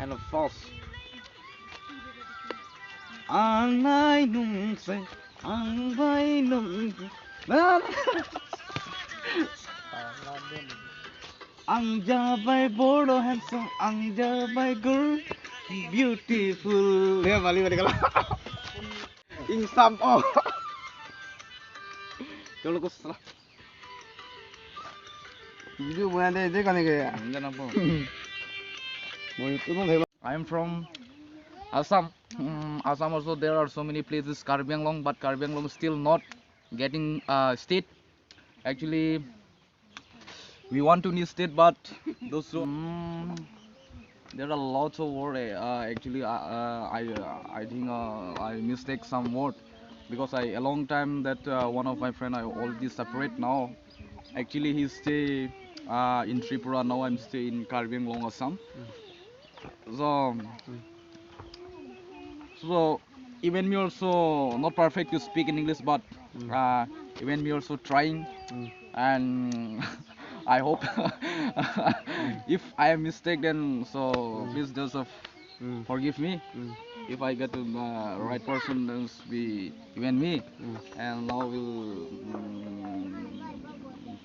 and a false. Ang nay nung say, ang bay nung ang jabay bodo handsome, ang jabay girl beautiful. Ya balik kalau. Insam oh. Kalau kau salah. Video buat deh, kan ini. Jangan apa. Mau itu dong. I am from Assam. Assam also there are so many places Karbi Anglong, but Karbi Anglong still not getting state. Actually, we want to new state, but those there are lots of word. Actually, I think I mistake some word because a long time that one of my friend I already separate now. Actually, he stay in Tripura now. I'm stay in Karbi Anglong, Assam. So even me also not perfect to speak in English, but even me also trying, and I hope if I am mistake, then so please Joseph forgive me. If I get to the right person, then be even me, and now will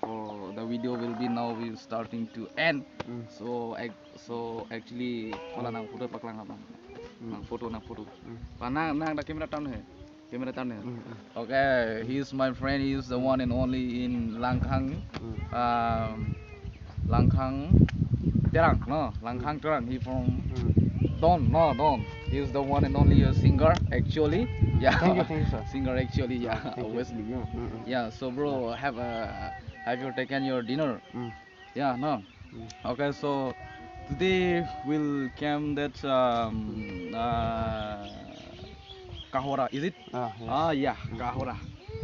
for the video will be now we starting to end. So actually kalau nang foto paklang apa? Nang foto. Nang da camera turn hai. Okay, he is my friend. He is the one and only in Langkang. Langkang Terang, no, Langkang Terang. He from Don. He is the one and only singer actually. Yeah. Thank you, sir. Singer actually, yeah. Obviously. Yeah. So bro, have you taken your dinner? Yeah, no. Okay, so today we'll camp that Kahora, is it? Yes. Kahora.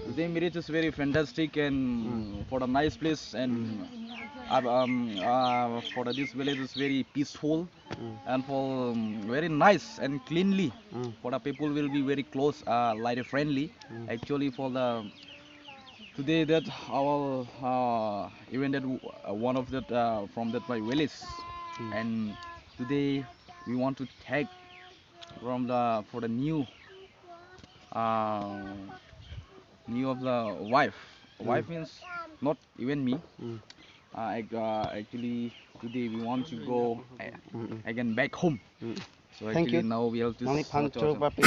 Today marriage is very fantastic and for a nice place and for this village is very peaceful and for very nice and cleanly. For the people will be very close, light friendly. Actually, for the today that our even that one of that from that my village, and today we want to take from the for the new of the wife. Wife means not even me. Actually today we want to go again back home. So Thank actually you. now we have to Mani sort pancho out- papi.